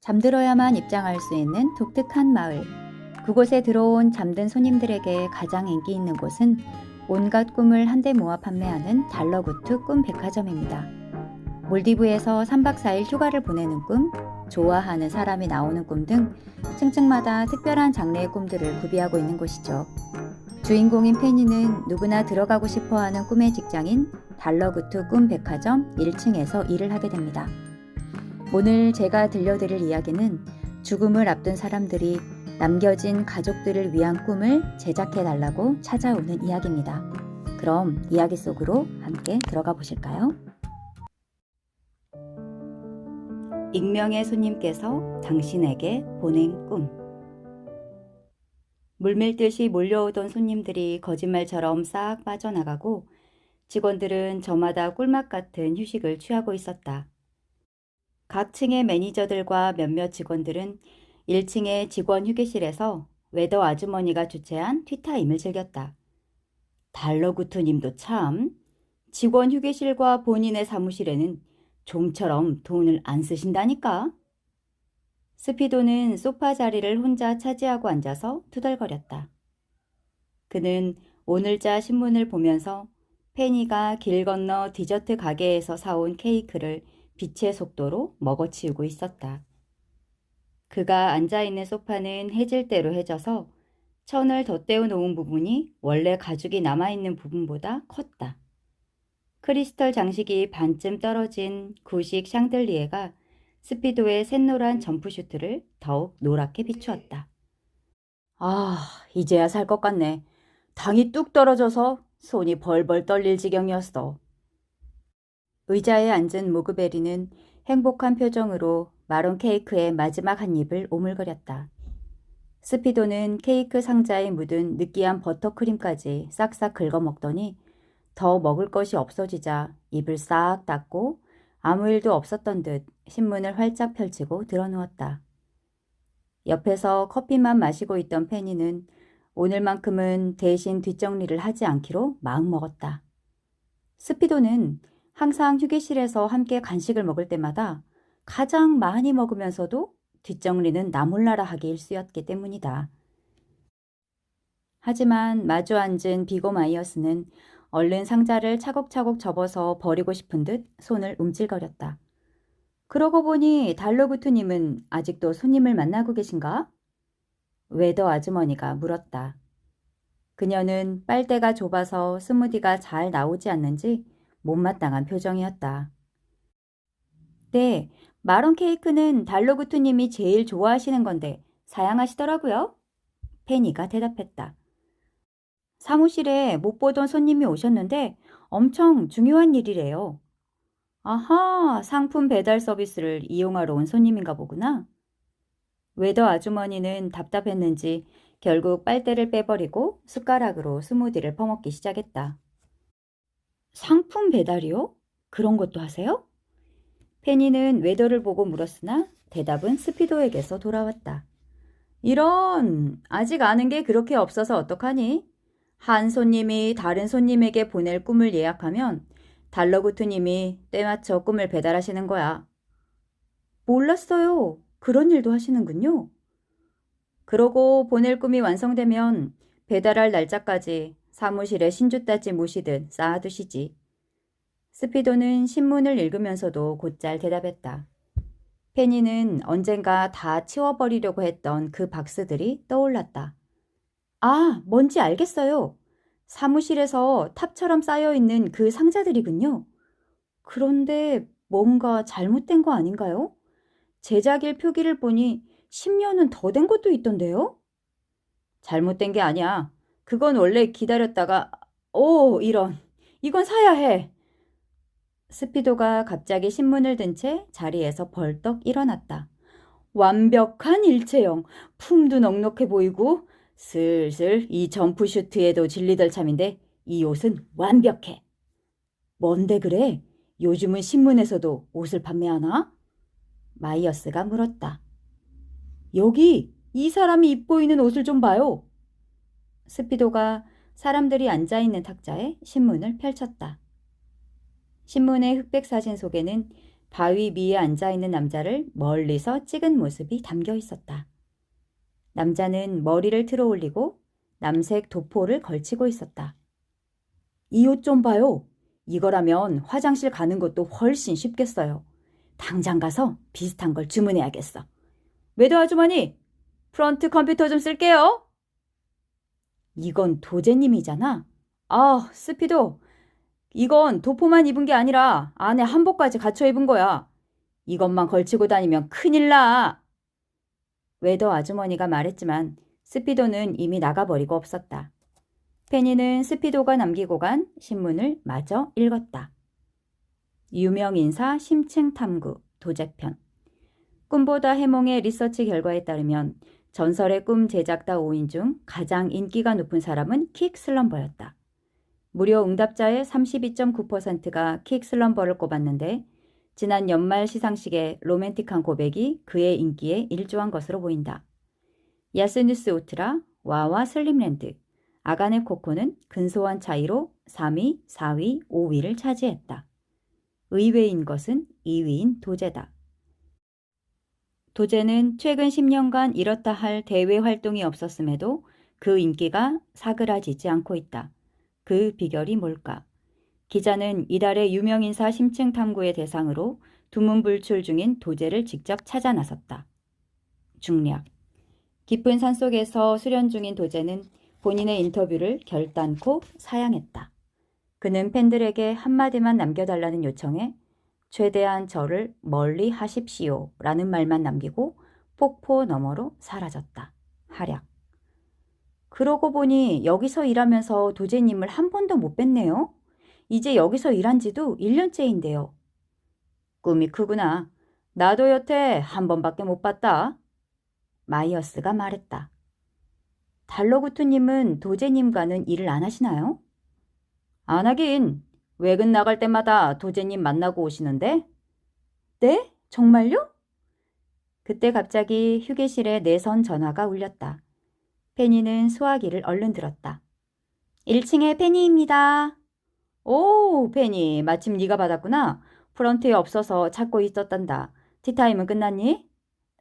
잠들어야만 입장할 수 있는 독특한 마을. 그곳에 들어온 잠든 손님들에게 가장 인기 있는 곳은 온갖 꿈을 한데 모아 판매하는 달러구트 꿈 백화점입니다. 몰디브에서 3박 4일 휴가를 보내는 꿈, 좋아하는 사람이 나오는 꿈 등 층층마다 특별한 장르의 꿈들을 구비하고 있는 곳이죠. 주인공인 페니는 누구나 들어가고 싶어하는 꿈의 직장인 달러구트 꿈 백화점 1층에서 일을 하게 됩니다. 오늘 제가 들려드릴 이야기는 죽음을 앞둔 사람들이 남겨진 가족들을 위한 꿈을 제작해달라고 찾아오는 이야기입니다. 그럼 이야기 속으로 함께 들어가 보실까요? 익명의 손님께서 당신에게 보낸 꿈. 물밀듯이 몰려오던 손님들이 거짓말처럼 싹 빠져나가고 직원들은 저마다 꿀맛 같은 휴식을 취하고 있었다. 각 층의 매니저들과 몇몇 직원들은 1층의 직원 휴게실에서 웨더 아주머니가 주최한 티타임을 즐겼다. 달러구트님도 참, 직원 휴게실과 본인의 사무실에는 좀처럼 돈을 안 쓰신다니까. 스피도는 소파 자리를 혼자 차지하고 앉아서 투덜거렸다. 그는 오늘자 신문을 보면서 페니가 길 건너 디저트 가게에서 사온 케이크를 빛의 속도로 먹어치우고 있었다. 그가 앉아있는 소파는 해질대로 해져서 천을 덧대어 놓은 부분이 원래 가죽이 남아있는 부분보다 컸다. 크리스털 장식이 반쯤 떨어진 구식 샹들리에가 스피도의 샛노란 점프슈트를 더욱 노랗게 비추었다. 아, 이제야 살 것 같네. 당이 뚝 떨어져서 손이 벌벌 떨릴 지경이었어. 의자에 앉은 모그베리는 행복한 표정으로 마론 케이크의 마지막 한 입을 오물거렸다. 스피도는 케이크 상자에 묻은 느끼한 버터크림까지 싹싹 긁어먹더니 더 먹을 것이 없어지자 입을 싹 닫고 아무 일도 없었던 듯 신문을 활짝 펼치고 드러누웠다. 옆에서 커피만 마시고 있던 페니는 오늘만큼은 대신 뒷정리를 하지 않기로 마음먹었다. 스피도는 항상 휴게실에서 함께 간식을 먹을 때마다 가장 많이 먹으면서도 뒷정리는 나 몰라라 하기 일쑤였기 때문이다. 하지만 마주 앉은 비고 마이어스는 얼른 상자를 차곡차곡 접어서 버리고 싶은 듯 손을 움찔거렸다. 그러고 보니 달러구트님은 아직도 손님을 만나고 계신가? 웨더 아주머니가 물었다. 그녀는 빨대가 좁아서 스무디가 잘 나오지 않는지 못마땅한 표정이었다. 네, 마론 케이크는 달러구트님이 제일 좋아하시는 건데 사양하시더라고요. 페니가 대답했다. 사무실에 못 보던 손님이 오셨는데 엄청 중요한 일이래요. 아하, 상품 배달 서비스를 이용하러 온 손님인가 보구나. 웨더 아주머니는 답답했는지 결국 빨대를 빼버리고 숟가락으로 스무디를 퍼먹기 시작했다. 상품 배달이요? 그런 것도 하세요? 페니는 웨더를 보고 물었으나 대답은 스피도에게서 돌아왔다. 이런, 아직 아는 게 그렇게 없어서 어떡하니? 한 손님이 다른 손님에게 보낼 꿈을 예약하면 달러구트님이 때맞춰 꿈을 배달하시는 거야. 몰랐어요. 그런 일도 하시는군요. 그러고 보낼 꿈이 완성되면 배달할 날짜까지 사무실에 신주따찌 모시듯 쌓아두시지. 스피도는 신문을 읽으면서도 곧잘 대답했다. 페니는 언젠가 다 치워버리려고 했던 그 박스들이 떠올랐다. 아, 뭔지 알겠어요. 사무실에서 탑처럼 쌓여있는 그 상자들이군요. 그런데 뭔가 잘못된 거 아닌가요? 제작일 표기를 보니 10년은 더 된 것도 있던데요? 잘못된 게 아니야. 그건 원래 기다렸다가, 오, 이런. 이건 사야 해. 스피도가 갑자기 신문을 든 채 자리에서 벌떡 일어났다. 완벽한 일체형, 품도 넉넉해 보이고 슬슬 이 점프슈트에도 진리될 참인데 이 옷은 완벽해. 뭔데 그래? 요즘은 신문에서도 옷을 판매하나? 마이어스가 물었다. 여기 이 사람이 입고 있는 옷을 좀 봐요. 스피도가 사람들이 앉아있는 탁자에 신문을 펼쳤다. 신문의 흑백 사진 속에는 바위 위에 앉아있는 남자를 멀리서 찍은 모습이 담겨 있었다. 남자는 머리를 틀어 올리고 남색 도포를 걸치고 있었다. 이 옷 좀 봐요. 이거라면 화장실 가는 것도 훨씬 쉽겠어요. 당장 가서 비슷한 걸 주문해야겠어. 매도 아주머니, 프런트 컴퓨터 좀 쓸게요. 이건 도제님이잖아. 아, 스피도. 이건 도포만 입은 게 아니라 안에 한복까지 갖춰 입은 거야. 이것만 걸치고 다니면 큰일 나. 웨더 아주머니가 말했지만 스피도는 이미 나가버리고 없었다. 페니는 스피도가 남기고 간 신문을 마저 읽었다. 유명인사 심층 탐구 도제편. 꿈보다 해몽의 리서치 결과에 따르면 전설의 꿈 제작자 5인 중 가장 인기가 높은 사람은 킥 슬럼버였다. 무려 응답자의 32.9%가 킥 슬럼버를 꼽았는데 지난 연말 시상식의 로맨틱한 고백이 그의 인기에 일조한 것으로 보인다. 야스누스 우트라, 와와 슬림랜드, 아가네 코코는 근소한 차이로 3위, 4위, 5위를 차지했다. 의외인 것은 2위인 도제다. 도제는 최근 10년간 이렇다 할 대외 활동이 없었음에도 그 인기가 사그라지지 않고 있다. 그 비결이 뭘까? 기자는 이달의 유명인사 심층 탐구의 대상으로 두문불출 중인 도제를 직접 찾아 나섰다. 중략. 깊은 산속에서 수련 중인 도제는 본인의 인터뷰를 결단코 사양했다. 그는 팬들에게 한마디만 남겨달라는 요청에 최대한 저를 멀리 하십시오 라는 말만 남기고 폭포 너머로 사라졌다. 활약. 그러고 보니 여기서 일하면서 도제님을 한 번도 못 뵀네요. 이제 여기서 일한 지도 1년째인데요. 꿈이 크구나. 나도 여태 한 번밖에 못 봤다. 마이어스가 말했다. 달러구투님은 도제님과는 일을 안 하시나요? 안 하긴. 외근 나갈 때마다 도제님 만나고 오시는데? 네? 정말요? 그때 갑자기 휴게실에 내선 전화가 울렸다. 페니는 수화기를 얼른 들었다. 1층에 페니입니다. 오, 페니. 마침 네가 받았구나. 프런트에 없어서 찾고 있었단다. 티타임은 끝났니?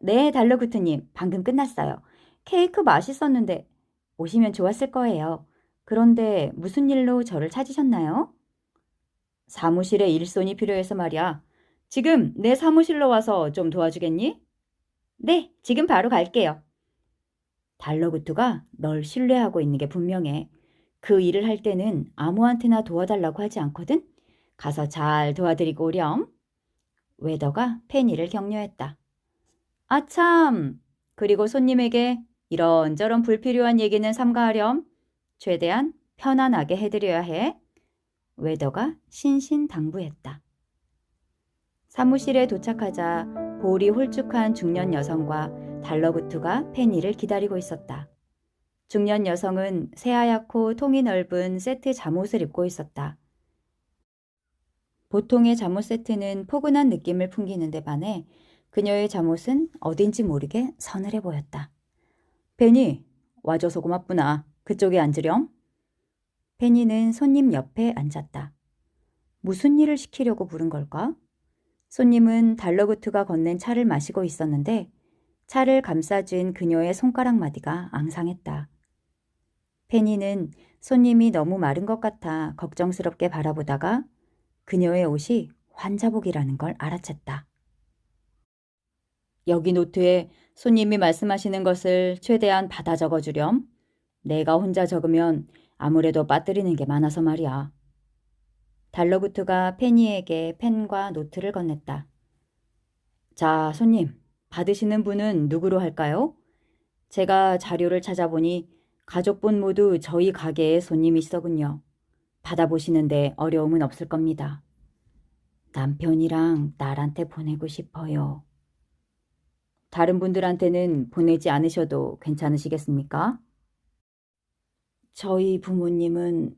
네, 달러구트님. 방금 끝났어요. 케이크 맛있었는데 오시면 좋았을 거예요. 그런데 무슨 일로 저를 찾으셨나요? 사무실에 일손이 필요해서 말이야. 지금 내 사무실로 와서 좀 도와주겠니? 네, 지금 바로 갈게요. 달러구트가 널 신뢰하고 있는 게 분명해. 그 일을 할 때는 아무한테나 도와달라고 하지 않거든? 가서 잘 도와드리고 오렴. 웨더가 페니를 격려했다. 아 참! 그리고 손님에게 이런저런 불필요한 얘기는 삼가하렴. 최대한 편안하게 해드려야 해. 웨더가 신신당부했다. 사무실에 도착하자 볼이 홀쭉한 중년 여성과 달러구트가 페니를 기다리고 있었다. 중년 여성은 새하얗고 통이 넓은 세트 잠옷을 입고 있었다. 보통의 잠옷 세트는 포근한 느낌을 풍기는데 반해 그녀의 잠옷은 어딘지 모르게 서늘해 보였다. 페니, 와줘서 고맙구나. 그쪽에 앉으렴. 페니는 손님 옆에 앉았다. 무슨 일을 시키려고 부른 걸까? 손님은 달러구트가 건넨 차를 마시고 있었는데 차를 감싸준 그녀의 손가락 마디가 앙상했다. 페니는 손님이 너무 마른 것 같아 걱정스럽게 바라보다가 그녀의 옷이 환자복이라는 걸 알아챘다. 여기 노트에 손님이 말씀하시는 것을 최대한 받아 적어주렴. 내가 혼자 적으면 아무래도 빠뜨리는 게 많아서 말이야. 달러구트가 페니에게 펜과 노트를 건넸다. 자, 손님, 받으시는 분은 누구로 할까요? 제가 자료를 찾아보니 가족분 모두 저희 가게에 손님이시더군요. 받아보시는데 어려움은 없을 겁니다. 남편이랑 딸한테 보내고 싶어요. 다른 분들한테는 보내지 않으셔도 괜찮으시겠습니까? 저희 부모님은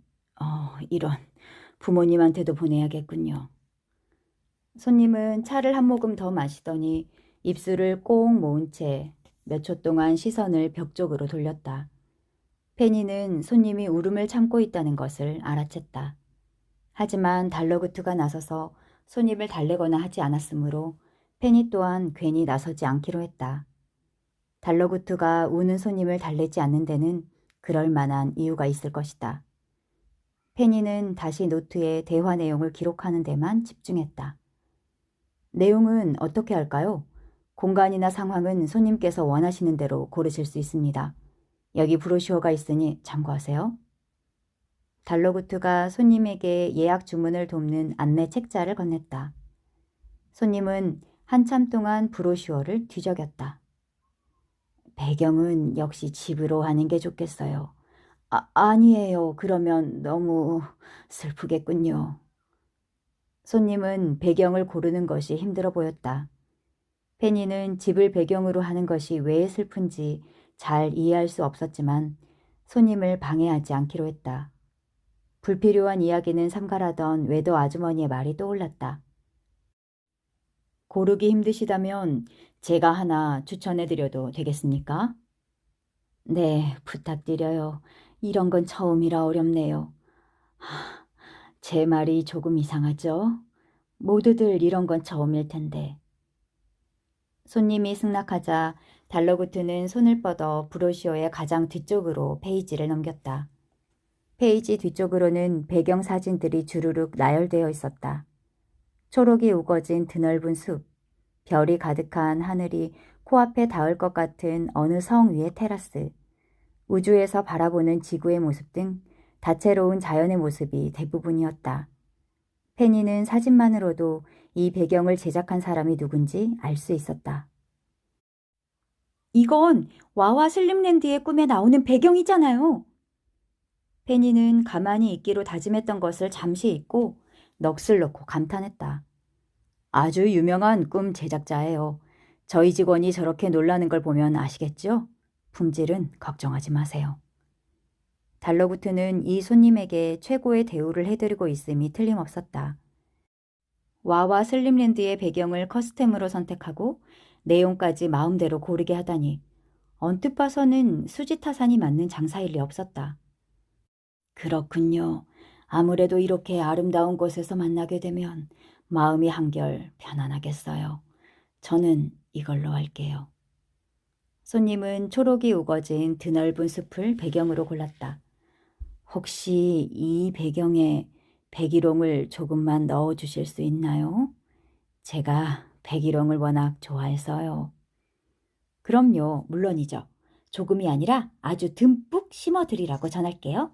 이런 부모님한테도 보내야겠군요. 손님은 차를 한 모금 더 마시더니 입술을 꼭 모은 채 몇 초 동안 시선을 벽 쪽으로 돌렸다. 페니는 손님이 울음을 참고 있다는 것을 알아챘다. 하지만 달러구트가 나서서 손님을 달래거나 하지 않았으므로 페니 또한 괜히 나서지 않기로 했다. 달러구트가 우는 손님을 달래지 않는 데는 그럴 만한 이유가 있을 것이다. 페니는 다시 노트에 대화 내용을 기록하는 데만 집중했다. 내용은 어떻게 할까요? 공간이나 상황은 손님께서 원하시는 대로 고르실 수 있습니다. 여기 브로셔가 있으니 참고하세요. 달러구트가 손님에게 예약 주문을 돕는 안내 책자를 건넸다. 손님은 한참 동안 브로셔를 뒤적였다. 배경은 역시 집으로 하는 게 좋겠어요. 아니에요. 그러면 너무 슬프겠군요. 손님은 배경을 고르는 것이 힘들어 보였다. 페니는 집을 배경으로 하는 것이 왜 슬픈지 잘 이해할 수 없었지만 손님을 방해하지 않기로 했다. 불필요한 이야기는 삼가라던 외도 아주머니의 말이 떠올랐다. 고르기 힘드시다면 제가 하나 추천해드려도 되겠습니까? 네, 부탁드려요. 이런 건 처음이라 어렵네요. 제 말이 조금 이상하죠? 모두들 이런 건 처음일 텐데. 손님이 승낙하자 달러구트는 손을 뻗어 브로셔의 가장 뒤쪽으로 페이지를 넘겼다. 페이지 뒤쪽으로는 배경 사진들이 주르륵 나열되어 있었다. 초록이 우거진 드넓은 숲, 별이 가득한 하늘이 코앞에 닿을 것 같은 어느 성 위의 테라스, 우주에서 바라보는 지구의 모습 등 다채로운 자연의 모습이 대부분이었다. 페니는 사진만으로도 이 배경을 제작한 사람이 누군지 알 수 있었다. 이건 와와 슬림랜드의 꿈에 나오는 배경이잖아요. 페니는 가만히 있기로 다짐했던 것을 잠시 잊고 넋을 놓고 감탄했다. 아주 유명한 꿈 제작자예요. 저희 직원이 저렇게 놀라는 걸 보면 아시겠죠? 품질은 걱정하지 마세요. 달러구트는 이 손님에게 최고의 대우를 해드리고 있음이 틀림없었다. 와와 슬림랜드의 배경을 커스텀으로 선택하고 내용까지 마음대로 고르게 하다니 언뜻 봐서는 수지타산이 맞는 장사일 리 없었다. 그렇군요. 아무래도 이렇게 아름다운 곳에서 만나게 되면 마음이 한결 편안하겠어요. 저는 이걸로 할게요. 손님은 초록이 우거진 드넓은 숲을 배경으로 골랐다. 혹시 이 배경에 백일홍을 조금만 넣어주실 수 있나요? 제가 백일홍을 워낙 좋아해서요. 그럼요, 물론이죠. 조금이 아니라 아주 듬뿍 심어드리라고 전할게요.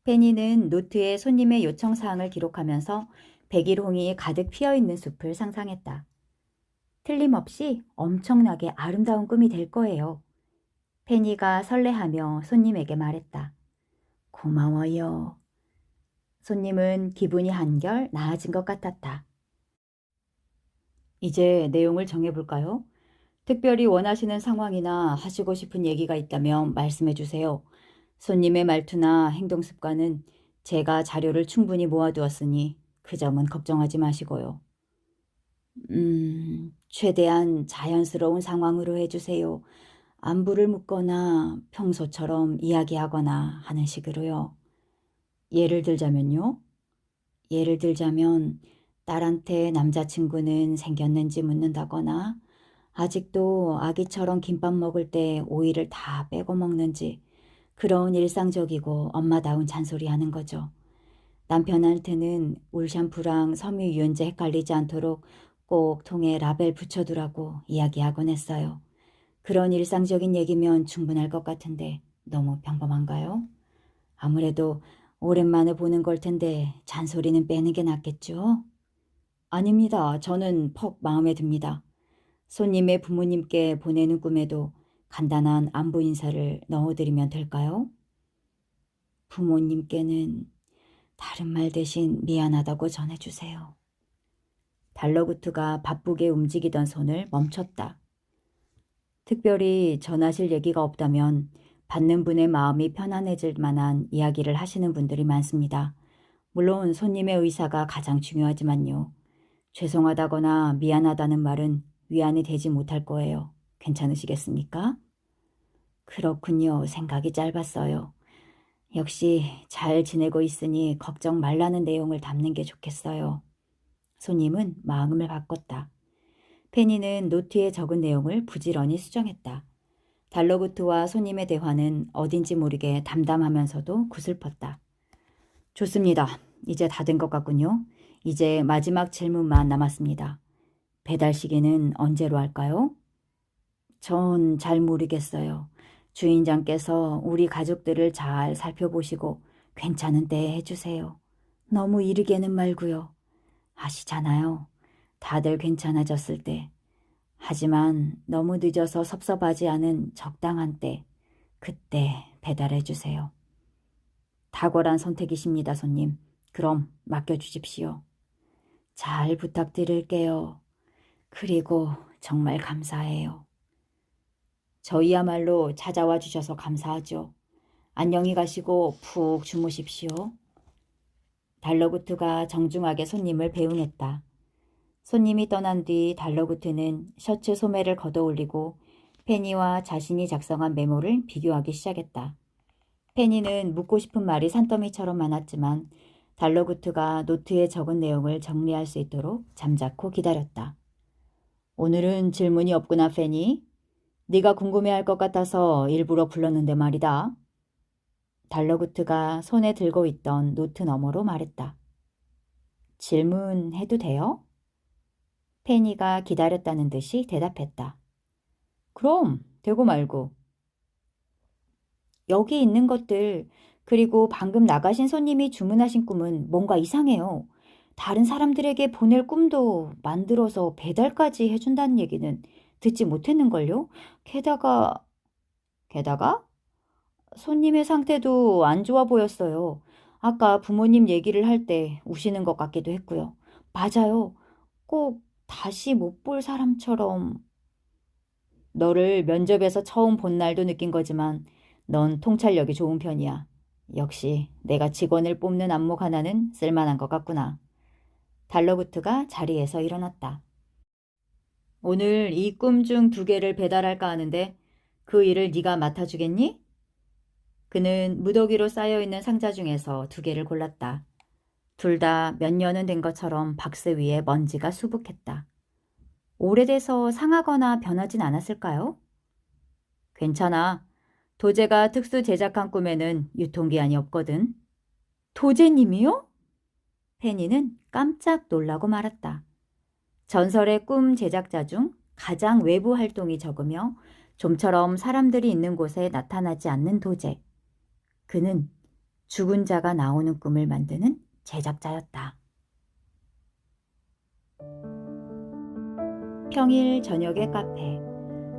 페니는 노트에 손님의 요청 사항을 기록하면서 백일홍이 가득 피어있는 숲을 상상했다. 틀림없이 엄청나게 아름다운 꿈이 될 거예요. 페니가 설레하며 손님에게 말했다. 고마워요. 손님은 기분이 한결 나아진 것 같았다. 이제 내용을 정해볼까요? 특별히 원하시는 상황이나 하시고 싶은 얘기가 있다면 말씀해 주세요. 손님의 말투나 행동 습관은 제가 자료를 충분히 모아두었으니 그 점은 걱정하지 마시고요. 최대한 자연스러운 상황으로 해주세요. 안부를 묻거나 평소처럼 이야기하거나 하는 식으로요. 예를 들자면요. 예를 들자면 딸한테 남자친구는 생겼는지 묻는다거나 아직도 아기처럼 김밥 먹을 때 오이를 다 빼고 먹는지 그런 일상적이고 엄마다운 잔소리 하는 거죠. 남편한테는 울 샴푸랑 섬유 유연제 헷갈리지 않도록 꼭 통에 라벨 붙여두라고 이야기하곤 했어요. 그런 일상적인 얘기면 충분할 것 같은데 너무 평범한가요? 아무래도 오랜만에 보는 걸 텐데 잔소리는 빼는 게 낫겠죠? 아닙니다. 저는 퍽 마음에 듭니다. 손님의 부모님께 보내는 꿈에도 간단한 안부 인사를 넣어드리면 될까요? 부모님께는 다른 말 대신 미안하다고 전해주세요. 달러구트가 바쁘게 움직이던 손을 멈췄다. 특별히 전하실 얘기가 없다면 받는 분의 마음이 편안해질 만한 이야기를 하시는 분들이 많습니다. 물론 손님의 의사가 가장 중요하지만요. 죄송하다거나 미안하다는 말은 위안이 되지 못할 거예요. 괜찮으시겠습니까? 그렇군요. 생각이 짧았어요. 역시 잘 지내고 있으니 걱정 말라는 내용을 담는 게 좋겠어요. 손님은 마음을 바꿨다. 페니는 노트에 적은 내용을 부지런히 수정했다. 달러구트와 손님의 대화는 어딘지 모르게 담담하면서도 구슬펐다. 좋습니다. 이제 다 된 것 같군요. 이제 마지막 질문만 남았습니다. 배달 시기는 언제로 할까요? 전 잘 모르겠어요. 주인장께서 우리 가족들을 잘 살펴보시고 괜찮은 때에 해주세요. 너무 이르게는 말고요. 아시잖아요. 다들 괜찮아졌을 때. 하지만 너무 늦어서 섭섭하지 않은 적당한 때, 그때 배달해 주세요. 탁월한 선택이십니다, 손님. 그럼 맡겨주십시오. 잘 부탁드릴게요. 그리고 정말 감사해요. 저희야말로 찾아와 주셔서 감사하죠. 안녕히 가시고 푹 주무십시오. 달러구트가 정중하게 손님을 배웅했다. 손님이 떠난 뒤 달러구트는 셔츠 소매를 걷어올리고 페니와 자신이 작성한 메모를 비교하기 시작했다. 페니는 묻고 싶은 말이 산더미처럼 많았지만 달러구트가 노트에 적은 내용을 정리할 수 있도록 잠자코 기다렸다. 오늘은 질문이 없구나, 페니. 네가 궁금해할 것 같아서 일부러 불렀는데 말이다. 달러구트가 손에 들고 있던 노트 너머로 말했다. 질문해도 돼요? 페니가 기다렸다는 듯이 대답했다. 그럼 되고 말고. 여기 있는 것들, 그리고 방금 나가신 손님이 주문하신 꿈은 뭔가 이상해요. 다른 사람들에게 보낼 꿈도 만들어서 배달까지 해준다는 얘기는 듣지 못했는걸요? 게다가 손님의 상태도 안 좋아 보였어요. 아까 부모님 얘기를 할 때 우시는 것 같기도 했고요. 맞아요. 꼭 다시 못 볼 사람처럼. 너를 면접에서 처음 본 날도 느낀 거지만 넌 통찰력이 좋은 편이야. 역시 내가 직원을 뽑는 안목 하나는 쓸만한 것 같구나. 달러구트가 자리에서 일어났다. 오늘 이 꿈 중 2개를 배달할까 하는데 그 일을 네가 맡아주겠니? 그는 무더기로 쌓여있는 상자 중에서 2개를 골랐다. 둘 다 몇 년은 된 것처럼 박스 위에 먼지가 수북했다. 오래돼서 상하거나 변하진 않았을까요? 괜찮아. 도제가 특수 제작한 꿈에는 유통기한이 없거든. 도제님이요? 페니는 깜짝 놀라고 말았다. 전설의 꿈 제작자 중 가장 외부 활동이 적으며 좀처럼 사람들이 있는 곳에 나타나지 않는 도제. 그는 죽은 자가 나오는 꿈을 만드는 제작자였다. 평일 저녁의 카페.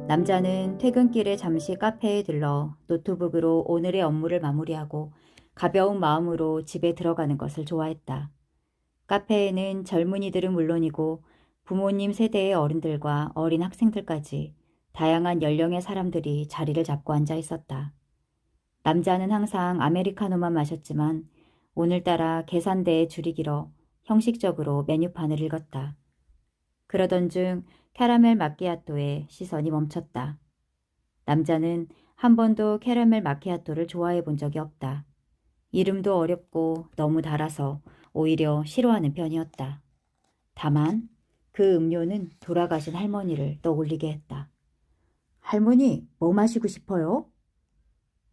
남자는 퇴근길에 잠시 카페에 들러 노트북으로 오늘의 업무를 마무리하고 가벼운 마음으로 집에 들어가는 것을 좋아했다. 카페에는 젊은이들은 물론이고 부모님 세대의 어른들과 어린 학생들까지 다양한 연령의 사람들이 자리를 잡고 앉아 있었다. 남자는 항상 아메리카노만 마셨지만 오늘따라 계산대에 줄이 길어 형식적으로 메뉴판을 읽었다. 그러던 중 캐러멜 마키아토에 시선이 멈췄다. 남자는 한 번도 캐러멜 마키아토를 좋아해 본 적이 없다. 이름도 어렵고 너무 달아서 오히려 싫어하는 편이었다. 다만 그 음료는 돌아가신 할머니를 떠올리게 했다. 할머니, 뭐 마시고 싶어요?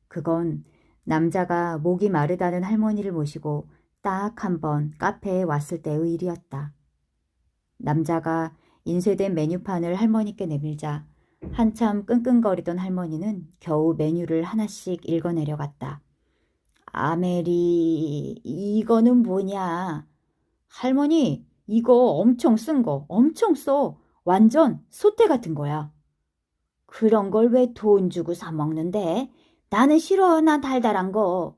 그건 남자가 목이 마르다는 할머니를 모시고 딱 한 번 카페에 왔을 때의 일이었다. 남자가 인쇄된 메뉴판을 할머니께 내밀자 한참 끙끙거리던 할머니는 겨우 메뉴를 하나씩 읽어내려갔다. 이거는 뭐냐? 할머니, 이거 엄청 쓴 거, 엄청 써. 완전 소떼 같은 거야. 그런 걸 왜 돈 주고 사 먹는데? 나는 싫어, 난 달달한 거.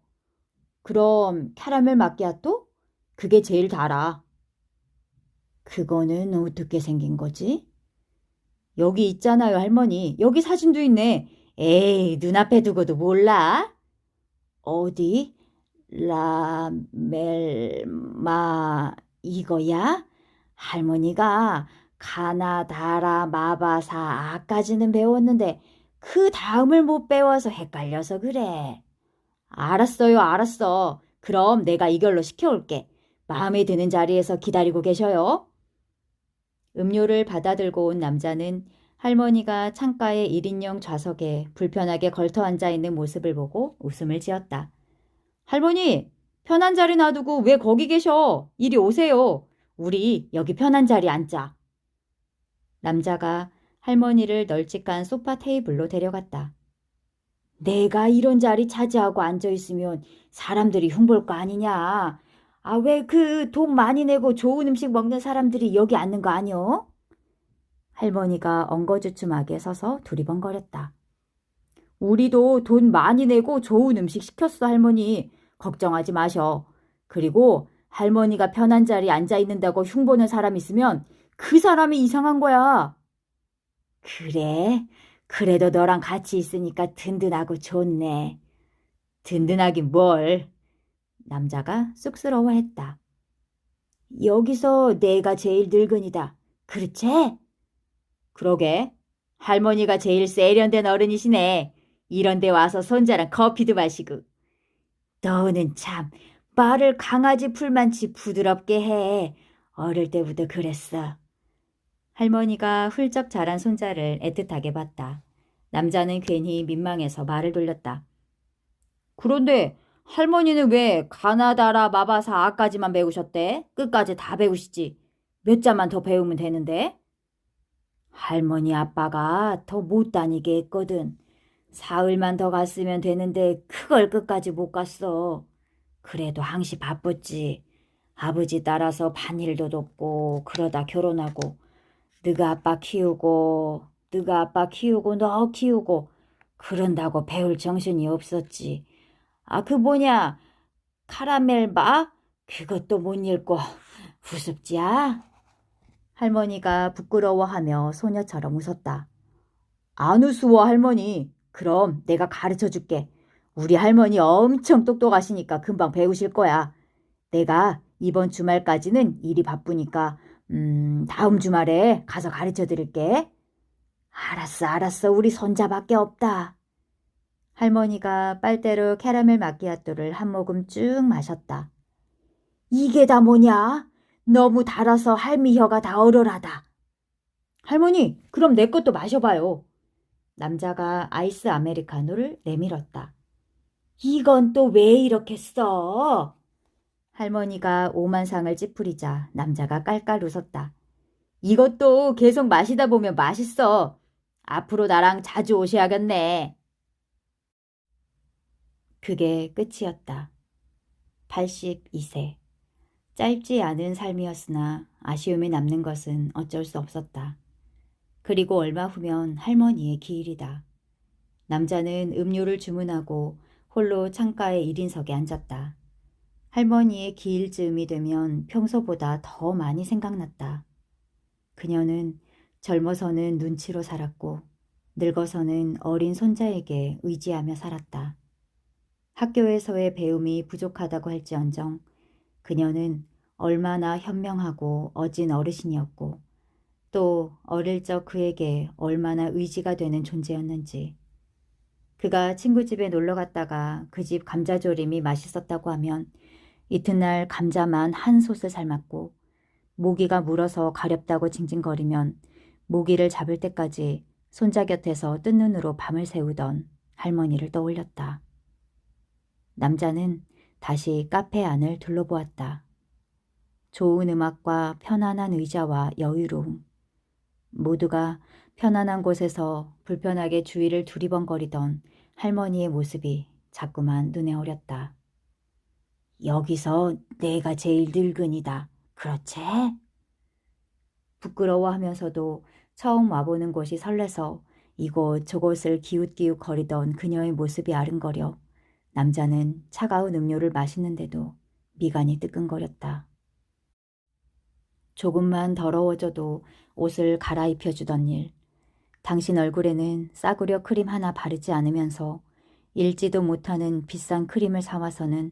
그럼 캐러멜 마키아토? 그게 제일 달아. 그거는 어떻게 생긴 거지? 여기 있잖아요, 할머니. 여기 사진도 있네. 에이, 눈앞에 두고도 몰라? 어디? 이거야? 할머니가 가나다라 마바사 아까지는 배웠는데 그 다음을 못 배워서 헷갈려서 그래. 알았어요, 알았어. 그럼 내가 이걸로 시켜올게. 마음에 드는 자리에서 기다리고 계셔요. 음료를 받아들고 온 남자는 할머니가 창가의 1인용 좌석에 불편하게 걸터 앉아 있는 모습을 보고 웃음을 지었다. 할머니, 편한 자리 놔두고 왜 거기 계셔? 이리 오세요. 우리 여기 편한 자리 앉자. 남자가 할머니를 널찍한 소파 테이블로 데려갔다. 내가 이런 자리 차지하고 앉아있으면 사람들이 흉볼 거 아니냐. 아, 왜 그 돈 많이 내고 좋은 음식 먹는 사람들이 여기 앉는 거 아니여? 할머니가 엉거주춤하게 서서 두리번거렸다. 우리도 돈 많이 내고 좋은 음식 시켰어, 할머니. 걱정하지 마셔. 그리고 할머니가 편한 자리에 앉아있는다고 흉보는 사람 있으면 그 사람이 이상한 거야. 그래? 그래도 너랑 같이 있으니까 든든하고 좋네. 든든하긴 뭘. 남자가 쑥스러워했다. 여기서 내가 제일 늙은이다. 그렇지? 그러게. 할머니가 제일 세련된 어른이시네. 이런 데 와서 손자랑 커피도 마시고. 너는 참 말을 강아지 풀만치 부드럽게 해. 어릴 때부터 그랬어. 할머니가 훌쩍 자란 손자를 애틋하게 봤다. 남자는 괜히 민망해서 말을 돌렸다. 그런데 할머니는 왜 가나다라 마바사 아까지만 배우셨대? 끝까지 다 배우시지. 몇 자만 더 배우면 되는데? 할머니 아빠가 더 못 다니게 했거든. 사흘만 더 갔으면 되는데 그걸 끝까지 못 갔어. 그래도 항시 바빴지. 아버지 따라서 반일도 돕고 그러다 결혼하고 너가 아빠 키우고 너 키우고 그런다고 배울 정신이 없었지. 아, 그 뭐냐 카라멜 마? 그것도 못 읽고 우습지야? 할머니가 부끄러워하며 소녀처럼 웃었다. 안 우스워 할머니. 그럼 내가 가르쳐 줄게. 우리 할머니 엄청 똑똑하시니까 금방 배우실 거야. 내가 이번 주말까지는 일이 바쁘니까 다음 주말에 가서 가르쳐 드릴게. 알았어. 우리 손자밖에 없다. 할머니가 빨대로 캐러멜 마끼아또를 한 모금 쭉 마셨다. 이게 다 뭐냐? 너무 달아서 할미 혀가 다 얼얼하다. 할머니, 그럼 내 것도 마셔봐요. 남자가 아이스 아메리카노를 내밀었다. 이건 또 왜 이렇게 써? 할머니가 오만상을 찌푸리자 남자가 깔깔 웃었다. 이것도 계속 마시다 보면 맛있어. 앞으로 나랑 자주 오셔야겠네. 그게 끝이었다. 82세. 짧지 않은 삶이었으나 아쉬움이 남는 것은 어쩔 수 없었다. 그리고 얼마 후면 할머니의 기일이다. 남자는 음료를 주문하고 홀로 창가의 1인석에 앉았다. 할머니의 기일 즈음이 되면 평소보다 더 많이 생각났다. 그녀는 젊어서는 눈치로 살았고 늙어서는 어린 손자에게 의지하며 살았다. 학교에서의 배움이 부족하다고 할지언정 그녀는 얼마나 현명하고 어진 어르신이었고 또 어릴 적 그에게 얼마나 의지가 되는 존재였는지. 그가 친구 집에 놀러 갔다가 그 집 감자조림이 맛있었다고 하면 이튿날 감자만 한 솥을 삶았고 모기가 물어서 가렵다고 징징거리면 모기를 잡을 때까지 손자 곁에서 뜬 눈으로 밤을 새우던 할머니를 떠올렸다. 남자는 다시 카페 안을 둘러보았다. 좋은 음악과 편안한 의자와 여유로움. 모두가 편안한 곳에서 불편하게 주위를 두리번거리던 할머니의 모습이 자꾸만 눈에 어렸다. 여기서 내가 제일 늙은이다. 그렇지? 부끄러워하면서도 처음 와보는 곳이 설레서 이곳 저곳을 기웃기웃 거리던 그녀의 모습이 아른거려 남자는 차가운 음료를 마시는데도 미간이 뜨끔거렸다. 조금만 더러워져도 옷을 갈아입혀주던 일. 당신 얼굴에는 싸구려 크림 하나 바르지 않으면서 읽지도 못하는 비싼 크림을 사와서는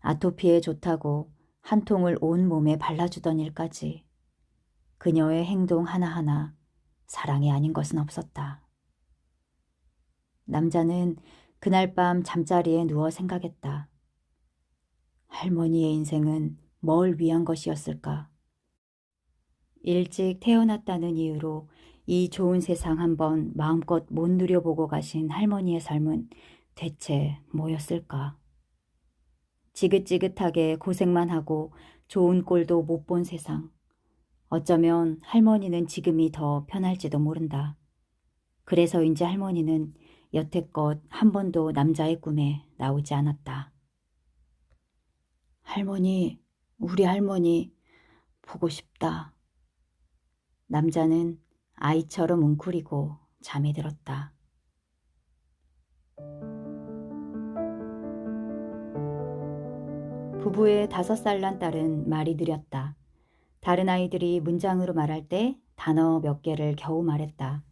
아토피에 좋다고 한 통을 온 몸에 발라주던 일까지. 그녀의 행동 하나하나 사랑이 아닌 것은 없었다. 남자는 그날 밤 잠자리에 누워 생각했다. 할머니의 인생은 뭘 위한 것이었을까? 일찍 태어났다는 이유로 이 좋은 세상 한번 마음껏 못 누려보고 가신 할머니의 삶은 대체 뭐였을까? 지긋지긋하게 고생만 하고 좋은 꼴도 못 본 세상. 어쩌면 할머니는 지금이 더 편할지도 모른다. 그래서인지 할머니는 여태껏 한 번도 남자의 꿈에 나오지 않았다. 할머니, 우리 할머니 보고 싶다. 남자는 아이처럼 웅크리고 잠이 들었다. 부부의 5살 난 딸은 말이 느렸다. 다른 아이들이 문장으로 말할 때 단어 몇 개를 겨우 말했다.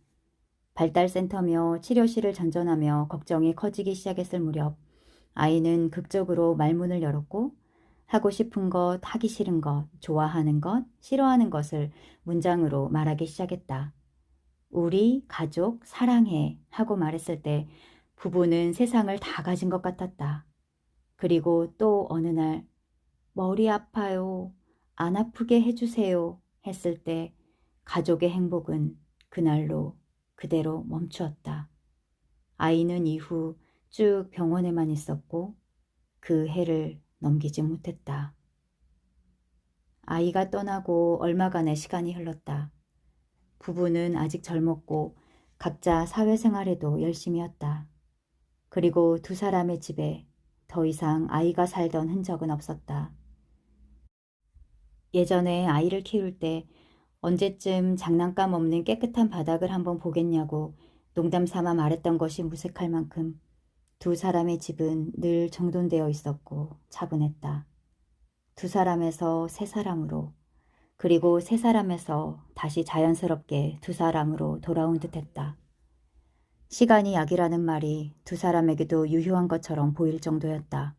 발달센터며 치료실을 전전하며 걱정이 커지기 시작했을 무렵 아이는 극적으로 말문을 열었고 하고 싶은 것, 하기 싫은 것, 좋아하는 것, 싫어하는 것을 문장으로 말하기 시작했다. 우리, 가족, 사랑해 하고 말했을 때 부부는 세상을 다 가진 것 같았다. 그리고 또 어느 날 머리 아파요, 안 아프게 해주세요 했을 때 가족의 행복은 그날로 그대로 멈추었다. 아이는 이후 쭉 병원에만 있었고 그 해를 넘기지 못했다. 아이가 떠나고 얼마간의 시간이 흘렀다. 부부는 아직 젊었고 각자 사회생활에도 열심이었다. 그리고 두 사람의 집에 더 이상 아이가 살던 흔적은 없었다. 예전에 아이를 키울 때 언제쯤 장난감 없는 깨끗한 바닥을 한번 보겠냐고 농담 삼아 말했던 것이 무색할 만큼 두 사람의 집은 늘 정돈되어 있었고 차분했다. 두 사람에서 세 사람으로, 그리고 세 사람에서 다시 자연스럽게 두 사람으로 돌아온 듯했다. 시간이 약이라는 말이 두 사람에게도 유효한 것처럼 보일 정도였다.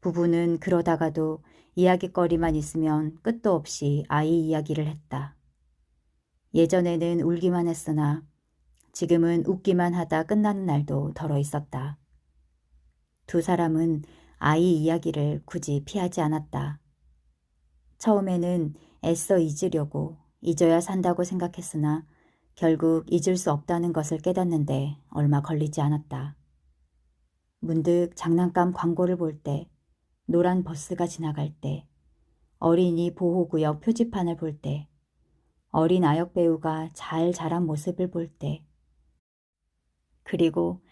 부부는 그러다가도 이야깃거리만 있으면 끝도 없이 아이 이야기를 했다. 예전에는 울기만 했으나 지금은 웃기만 하다 끝나는 날도 덜어 있었다. 두 사람은 아이 이야기를 굳이 피하지 않았다. 처음에는 애써 잊으려고 잊어야 산다고 생각했으나 결국 잊을 수 없다는 것을 깨닫는데 얼마 걸리지 않았다. 문득 장난감 광고를 볼 때, 노란 버스가 지나갈 때, 어린이 보호구역 표지판을 볼 때, 어린 아역 배우가 잘 자란 모습을 볼 때, 그리고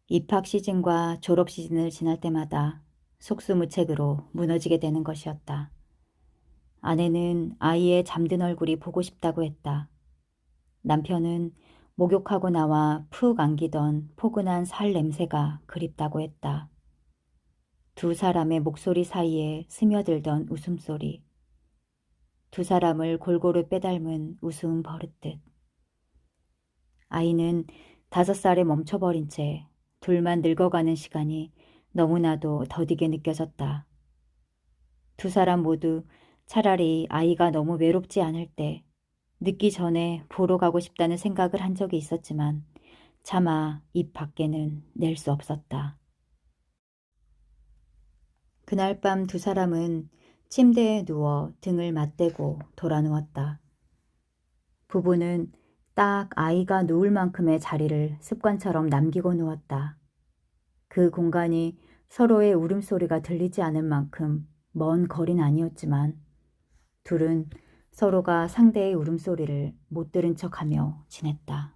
입학 시즌과 졸업 시즌을 지날 때마다 속수무책으로 무너지게 되는 것이었다. 아내는 아이의 잠든 얼굴이 보고 싶다고 했다. 남편은 목욕하고 나와 푹 안기던 포근한 살 냄새가 그립다고 했다. 두 사람의 목소리 사이에 스며들던 웃음소리. 두 사람을 골고루 빼닮은 웃음 버릇듯. 아이는 5살에 멈춰버린 채 둘만 늙어가는 시간이 너무나도 더디게 느껴졌다. 두 사람 모두 차라리 아이가 너무 외롭지 않을 때 늦기 전에 보러 가고 싶다는 생각을 한 적이 있었지만 차마 입 밖에는 낼 수 없었다. 그날 밤 두 사람은 침대에 누워 등을 맞대고 돌아누웠다. 부부는 딱 아이가 누울 만큼의 자리를 습관처럼 남기고 누웠다. 그 공간이 서로의 울음소리가 들리지 않을 만큼 먼 거리는 아니었지만 둘은 서로가 상대의 울음소리를 못 들은 척하며 지냈다.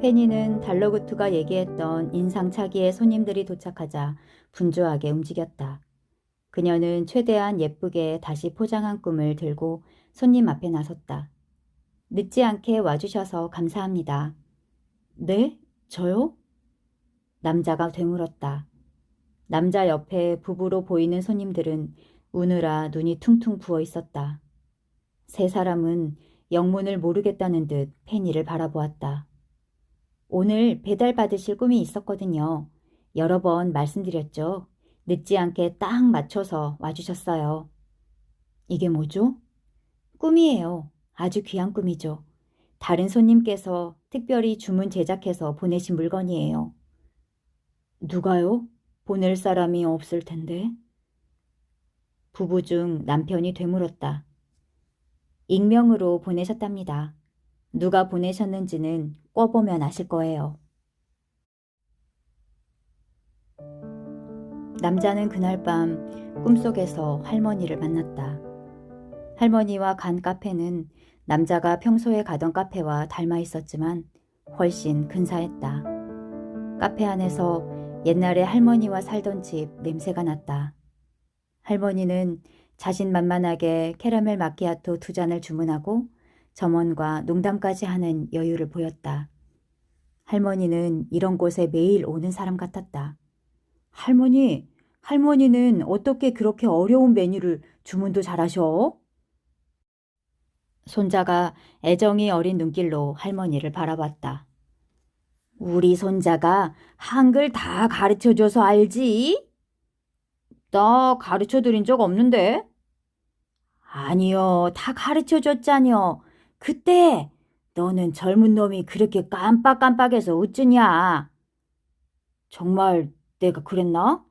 페니는 달러구트가 얘기했던 인상착의의 손님들이 도착하자 분주하게 움직였다. 그녀는 최대한 예쁘게 다시 포장한 꿈을 들고 손님 앞에 나섰다. 늦지 않게 와주셔서 감사합니다. 네? 저요? 남자가 되물었다. 남자 옆에 부부로 보이는 손님들은 우느라 눈이 퉁퉁 부어 있었다. 세 사람은 영문을 모르겠다는 듯 페니를 바라보았다. 오늘 배달 받으실 꿈이 있었거든요. 여러 번 말씀드렸죠. 늦지 않게 딱 맞춰서 와주셨어요. 이게 뭐죠? 꿈이에요. 아주 귀한 꿈이죠. 다른 손님께서 특별히 주문 제작해서 보내신 물건이에요. 누가요? 보낼 사람이 없을 텐데. 부부 중 남편이 되물었다. 익명으로 보내셨답니다. 누가 보내셨는지는 꿔보면 아실 거예요. 남자는 그날 밤 꿈속에서 할머니를 만났다. 할머니와 간 카페는 남자가 평소에 가던 카페와 닮아 있었지만 훨씬 근사했다. 카페 안에서 옛날에 할머니와 살던 집 냄새가 났다. 할머니는 자신만만하게 캐러멜 마키아토 2잔을 주문하고 점원과 농담까지 하는 여유를 보였다. 할머니는 이런 곳에 매일 오는 사람 같았다. 할머니는 어떻게 그렇게 어려운 메뉴를 주문도 잘하셔? 손자가 애정이 어린 눈길로 할머니를 바라봤다. 우리 손자가 한글 다 가르쳐줘서 알지? 나 가르쳐드린 적 없는데? 아니요, 다 가르쳐줬잖여. 그때 너는 젊은 놈이 그렇게 깜빡깜빡해서 어쩌냐? 정말 내가 그랬나?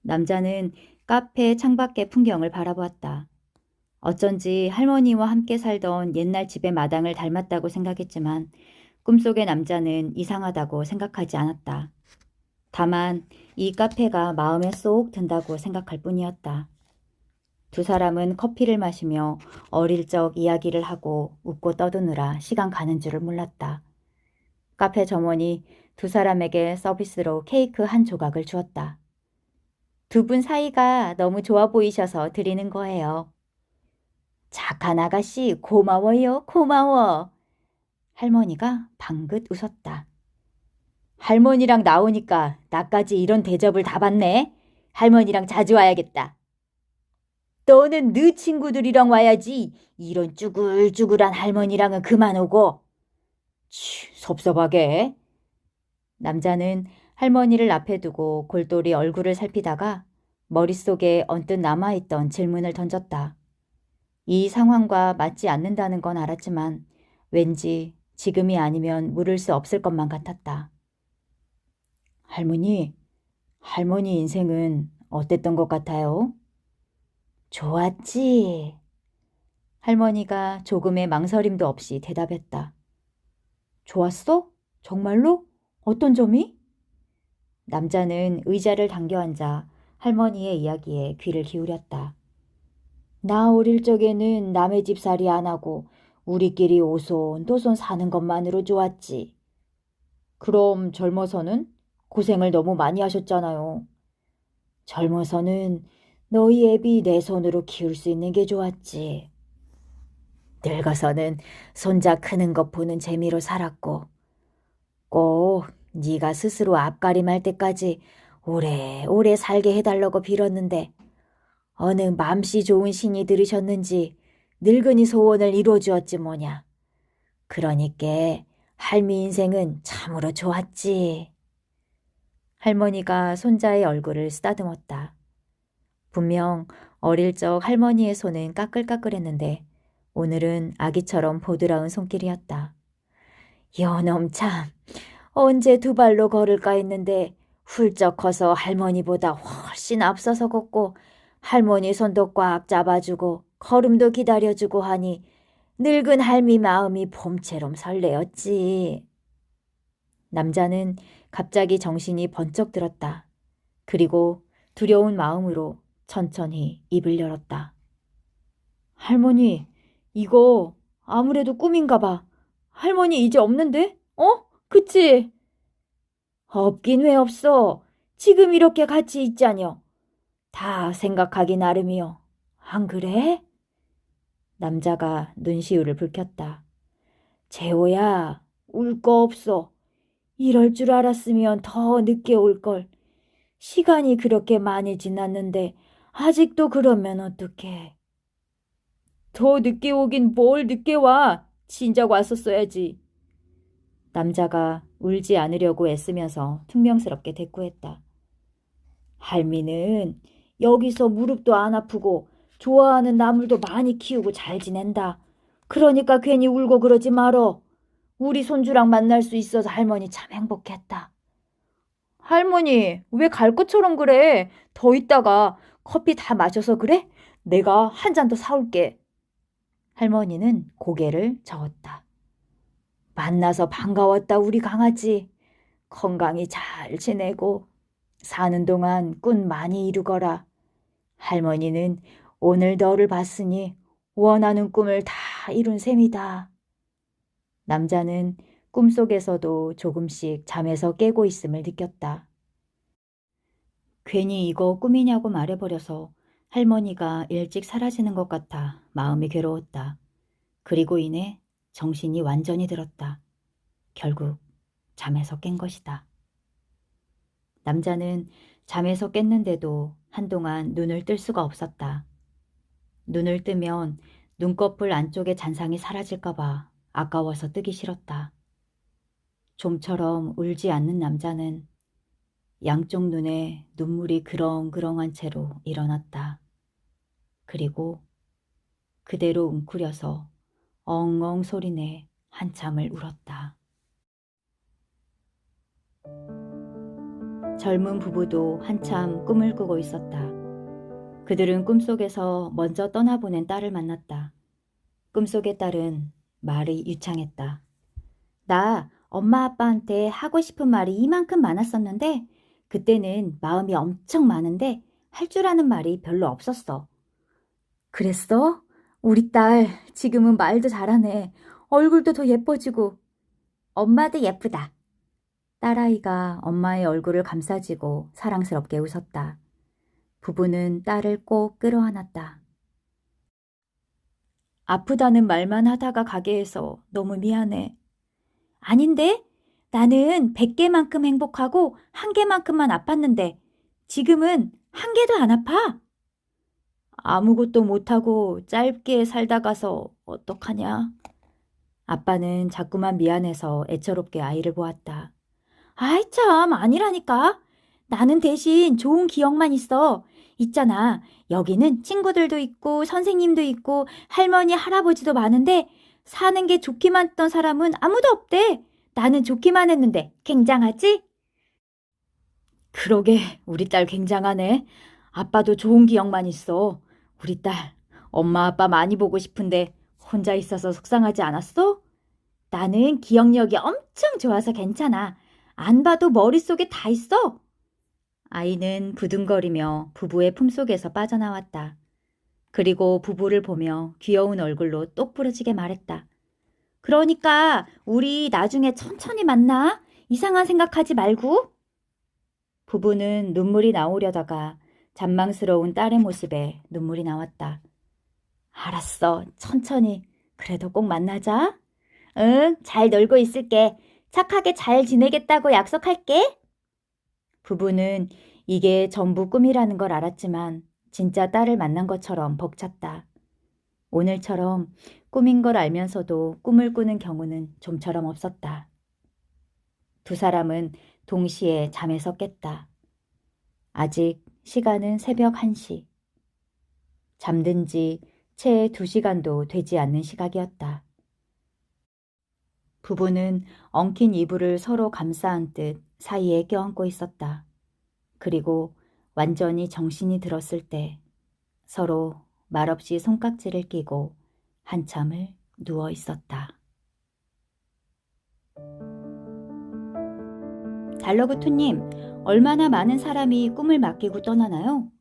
남자는 카페 창밖의 풍경을 바라보았다. 어쩐지 할머니와 함께 살던 옛날 집의 마당을 닮았다고 생각했지만 꿈속의 남자는 이상하다고 생각하지 않았다. 다만 이 카페가 마음에 쏙 든다고 생각할 뿐이었다. 두 사람은 커피를 마시며 어릴 적 이야기를 하고 웃고 떠드느라 시간 가는 줄을 몰랐다. 카페 점원이 두 사람에게 서비스로 케이크 한 조각을 주었다. 두 분 사이가 너무 좋아 보이셔서 드리는 거예요. 착한 아가씨, 고마워요, 고마워. 할머니가 방긋 웃었다. 할머니랑 나오니까 나까지 이런 대접을 다 받네. 할머니랑 자주 와야겠다. 너는 네 친구들이랑 와야지. 이런 쭈글쭈글한 할머니랑은 그만 오고. 섭섭하게. 남자는 할머니를 앞에 두고 골똘히 얼굴을 살피다가 머릿속에 언뜻 남아있던 질문을 던졌다. 이 상황과 맞지 않는다는 건 알았지만 왠지 지금이 아니면 물을 수 없을 것만 같았다. 할머니 인생은 어땠던 것 같아요? 좋았지. 할머니가 조금의 망설임도 없이 대답했다. 좋았어? 정말로? 어떤 점이? 남자는 의자를 당겨 앉아 할머니의 이야기에 귀를 기울였다. 나 어릴 적에는 남의 집 살이 안 하고 우리끼리 오손도손 사는 것만으로 좋았지. 그럼 젊어서는? 고생을 너무 많이 하셨잖아요. 젊어서는 너희 애비 내 손으로 키울 수 있는 게 좋았지. 늙어서는 손자 크는 것 보는 재미로 살았고 꼭 네가 스스로 앞가림할 때까지 오래오래 살게 해달라고 빌었는데 어느 맘씨 좋은 신이 들으셨는지 늙은이 소원을 이루어주었지 뭐냐. 그러니까 할미 인생은 참으로 좋았지. 할머니가 손자의 얼굴을 쓰다듬었다. 분명 어릴 적 할머니의 손은 까끌까끌했는데 오늘은 아기처럼 보드라운 손길이었다. 요놈 참, 언제 두 발로 걸을까 했는데 훌쩍 커서 할머니보다 훨씬 앞서서 걷고 할머니 손도 꽉 잡아주고 걸음도 기다려주고 하니 늙은 할미 마음이 봄처럼 설레었지. 남자는 갑자기 정신이 번쩍 들었다. 그리고 두려운 마음으로 천천히 입을 열었다. 할머니, 이거 아무래도 꿈인가 봐. 할머니 이제 없는데? 그치? 없긴 왜 없어. 지금 이렇게 같이 있자녀. 다 생각하기 나름이요. 안 그래? 남자가 눈시울을 붉혔다. 재호야, 울 거 없어. 이럴 줄 알았으면 더 늦게 올걸. 시간이 그렇게 많이 지났는데 아직도 그러면 어떡해. 더 늦게 오긴 뭘 늦게 와. 진작 왔었어야지. 남자가 울지 않으려고 애쓰면서 퉁명스럽게 대꾸했다. 할미는 여기서 무릎도 안 아프고 좋아하는 나물도 많이 키우고 잘 지낸다. 그러니까 괜히 울고 그러지 말어. 우리 손주랑 만날 수 있어서 할머니 참 행복했다. 할머니, 왜 갈 것처럼 그래? 더 있다가 커피 다 마셔서 그래? 내가 한 잔 더 사올게. 할머니는 고개를 저었다. 만나서 반가웠다, 우리 강아지. 건강히 잘 지내고 사는 동안 꿈 많이 이루거라. 할머니는 오늘 너를 봤으니 원하는 꿈을 다 이룬 셈이다. 남자는 꿈속에서도 조금씩 잠에서 깨고 있음을 느꼈다. 괜히 이거 꿈이냐고 말해버려서 할머니가 일찍 사라지는 것 같아 마음이 괴로웠다. 그리고 이내 정신이 완전히 들었다. 결국 잠에서 깬 것이다. 남자는 잠에서 깼는데도 한동안 눈을 뜰 수가 없었다. 눈을 뜨면 눈꺼풀 안쪽의 잔상이 사라질까봐 아까워서 뜨기 싫었다. 좀처럼 울지 않는 남자는 양쪽 눈에 눈물이 그렁그렁한 채로 일어났다. 그리고 그대로 웅크려서 엉엉 소리내 한참을 울었다. 젊은 부부도 한참 꿈을 꾸고 있었다. 그들은 꿈속에서 먼저 떠나보낸 딸을 만났다. 꿈속의 딸은 말이 유창했다. 나 엄마 아빠한테 하고 싶은 말이 이만큼 많았었는데 그때는 마음이 엄청 많은데 할 줄 아는 말이 별로 없었어. 그랬어? 우리 딸 지금은 말도 잘하네. 얼굴도 더 예뻐지고. 엄마도 예쁘다. 딸아이가 엄마의 얼굴을 감싸지고 사랑스럽게 웃었다. 부부는 딸을 꼭 끌어안았다. 아프다는 말만 하다가 가게 해서 너무 미안해. 아닌데? 나는 100개만큼 행복하고 1개만큼만 아팠는데 지금은 1개도 안 아파. 아무것도 못하고 짧게 살다 가서 어떡하냐? 아빠는 자꾸만 미안해서 애처롭게 아이를 보았다. 아이 참 아니라니까. 나는 대신 좋은 기억만 있어. 있잖아. 여기는 친구들도 있고 선생님도 있고 할머니 할아버지도 많은데 사는 게 좋기만 했던 사람은 아무도 없대. 나는 좋기만 했는데 굉장하지? 그러게 우리 딸 굉장하네. 아빠도 좋은 기억만 있어. 우리 딸 엄마 아빠 많이 보고 싶은데 혼자 있어서 속상하지 않았어? 나는 기억력이 엄청 좋아서 괜찮아. 안 봐도 머릿속에 다 있어. 아이는 부둥거리며 부부의 품속에서 빠져나왔다. 그리고 부부를 보며 귀여운 얼굴로 똑부러지게 말했다. 그러니까 우리 나중에 천천히 만나. 이상한 생각하지 말고. 부부는 눈물이 나오려다가 잔망스러운 딸의 모습에 눈물이 나왔다. 알았어. 천천히. 그래도 꼭 만나자. 응, 잘 놀고 있을게. 착하게 잘 지내겠다고 약속할게. 부부는 이게 전부 꿈이라는 걸 알았지만 진짜 딸을 만난 것처럼 벅찼다. 오늘처럼 꿈인 걸 알면서도 꿈을 꾸는 경우는 좀처럼 없었다. 두 사람은 동시에 잠에서 깼다. 아직 시간은 새벽 1시. 잠든 지 채 2시간도 되지 않는 시각이었다. 부부는 엉킨 이불을 서로 감싸 안듯 사이에 껴안고 있었다. 그리고 완전히 정신이 들었을 때 서로 말없이 손깍지를 끼고 한참을 누워 있었다. 달러구투님, 얼마나 많은 사람이 꿈을 맡기고 떠나나요?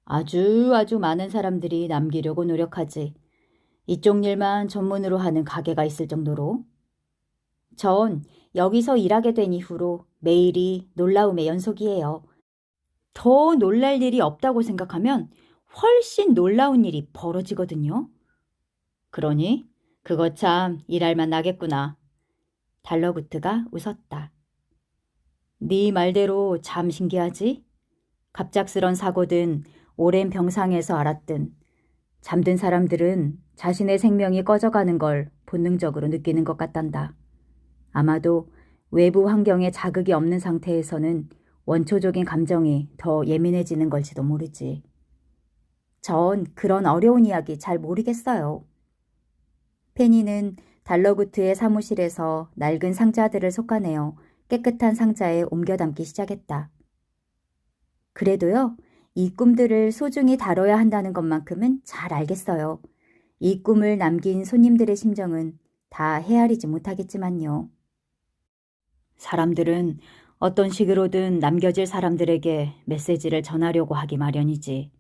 아주 많은 사람들이 남기려고 노력하지. 이쪽 일만 전문으로 하는 가게가 있을 정도로. 전 여기서 일하게 된 이후로 매일이 놀라움의 연속이에요. 더 놀랄 일이 없다고 생각하면 훨씬 놀라운 일이 벌어지거든요. 그러니 그거 참 일할만 나겠구나. 달러구트가 웃었다. 네 말대로 참 신기하지? 갑작스런 사고든 오랜 병상에서 알았든 잠든 사람들은 자신의 생명이 꺼져가는 걸 본능적으로 느끼는 것 같단다. 아마도 외부 환경에 자극이 없는 상태에서는 원초적인 감정이 더 예민해지는 걸지도 모르지. 전 그런 어려운 이야기 잘 모르겠어요. 페니는 달러구트의 사무실에서 낡은 상자들을 솎아내어 깨끗한 상자에 옮겨 담기 시작했다. 그래도요, 이 꿈들을 소중히 다뤄야 한다는 것만큼은 잘 알겠어요. 이 꿈을 남긴 손님들의 심정은 다 헤아리지 못하겠지만요. 사람들은 어떤 식으로든 남겨질 사람들에게 메시지를 전하려고 하기 마련이지.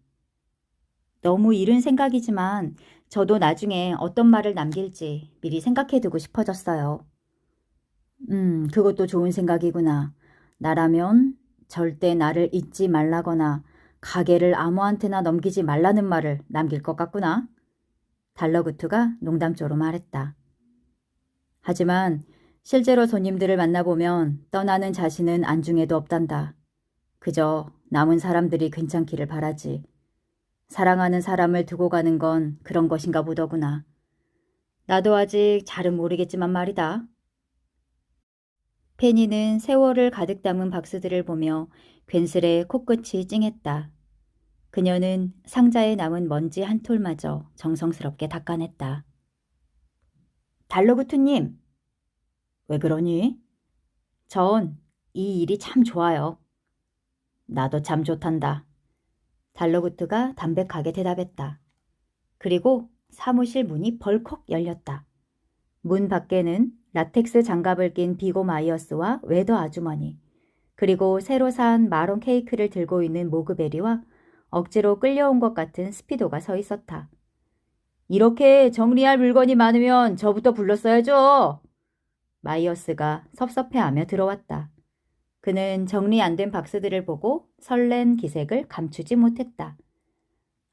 너무 이른 생각이지만 저도 나중에 어떤 말을 남길지 미리 생각해두고 싶어졌어요. 그것도 좋은 생각이구나. 나라면 절대 나를 잊지 말라거나 가게를 아무한테나 넘기지 말라는 말을 남길 것 같구나. 달러구트가 농담조로 말했다. 하지만 실제로 손님들을 만나보면 떠나는 자신은 안중에도 없단다. 그저 남은 사람들이 괜찮기를 바라지. 사랑하는 사람을 두고 가는 건 그런 것인가 보더구나. 나도 아직 잘은 모르겠지만 말이다. 페니는 세월을 가득 담은 박스들을 보며 괜스레 코끝이 찡했다. 그녀는 상자에 남은 먼지 한 톨마저 정성스럽게 닦아냈다. 달러구트님, 왜 그러니? 전 이 일이 참 좋아요. 나도 참 좋단다. 달러구트가 담백하게 대답했다. 그리고 사무실 문이 벌컥 열렸다. 문 밖에는 라텍스 장갑을 낀 비고 마이어스와 웨더 아주머니, 그리고 새로 산 마론 케이크를 들고 있는 모그베리와 억지로 끌려온 것 같은 스피도가 서 있었다. 이렇게 정리할 물건이 많으면 저부터 불렀어야죠. 마이어스가 섭섭해하며 들어왔다. 그는 정리 안 된 박스들을 보고 설렌 기색을 감추지 못했다.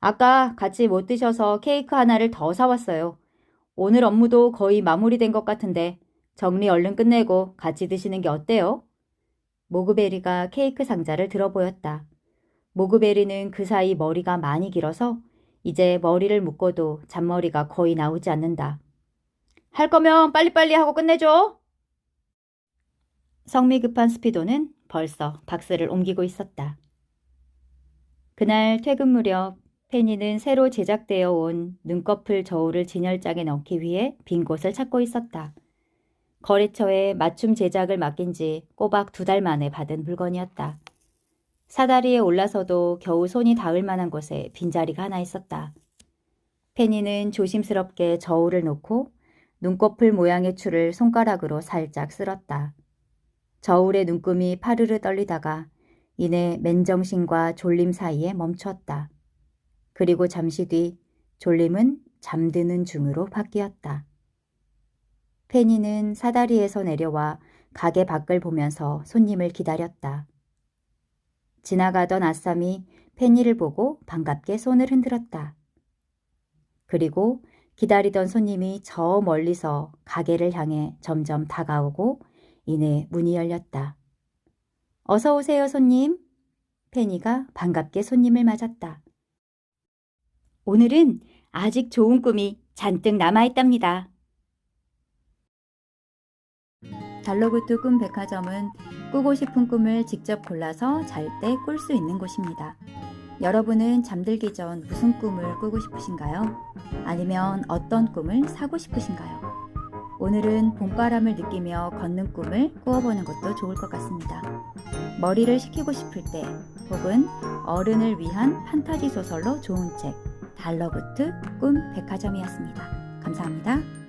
아까 같이 못 드셔서 케이크 하나를 더 사왔어요. 오늘 업무도 거의 마무리된 것 같은데 정리 얼른 끝내고 같이 드시는 게 어때요? 모그베리가 케이크 상자를 들어보였다. 모그베리는 그 사이 머리가 많이 길어서 이제 머리를 묶어도 잔머리가 거의 나오지 않는다. 할 거면 빨리빨리 하고 끝내줘. 성미 급한 스피도는 벌써 박스를 옮기고 있었다. 그날 퇴근 무렵 페니는 새로 제작되어 온 눈꺼풀 저울을 진열장에 넣기 위해 빈 곳을 찾고 있었다. 거래처에 맞춤 제작을 맡긴 지 꼬박 2달 만에 받은 물건이었다. 사다리에 올라서도 겨우 손이 닿을 만한 곳에 빈자리가 하나 있었다. 페니는 조심스럽게 저울을 놓고 눈꺼풀 모양의 줄을 손가락으로 살짝 쓸었다. 저울의 눈금이 파르르 떨리다가 이내 맨정신과 졸림 사이에 멈추었다. 그리고 잠시 뒤 졸림은 잠드는 중으로 바뀌었다. 페니는 사다리에서 내려와 가게 밖을 보면서 손님을 기다렸다. 지나가던 아쌈이 페니를 보고 반갑게 손을 흔들었다. 그리고 기다리던 손님이 저 멀리서 가게를 향해 점점 다가오고 이내 문이 열렸다. 어서 오세요, 손님. 페니가 반갑게 손님을 맞았다. 오늘은 아직 좋은 꿈이 잔뜩 남아있답니다. 달러구트 꿈 백화점은 꾸고 싶은 꿈을 직접 골라서 잘 때 꿀 수 있는 곳입니다. 여러분은 잠들기 전 무슨 꿈을 꾸고 싶으신가요? 아니면 어떤 꿈을 사고 싶으신가요? 오늘은 봄바람을 느끼며 걷는 꿈을 꾸어보는 것도 좋을 것 같습니다. 머리를 식히고 싶을 때 혹은 어른을 위한 판타지 소설로 좋은 책 달러구트 꿈 백화점이었습니다. 감사합니다.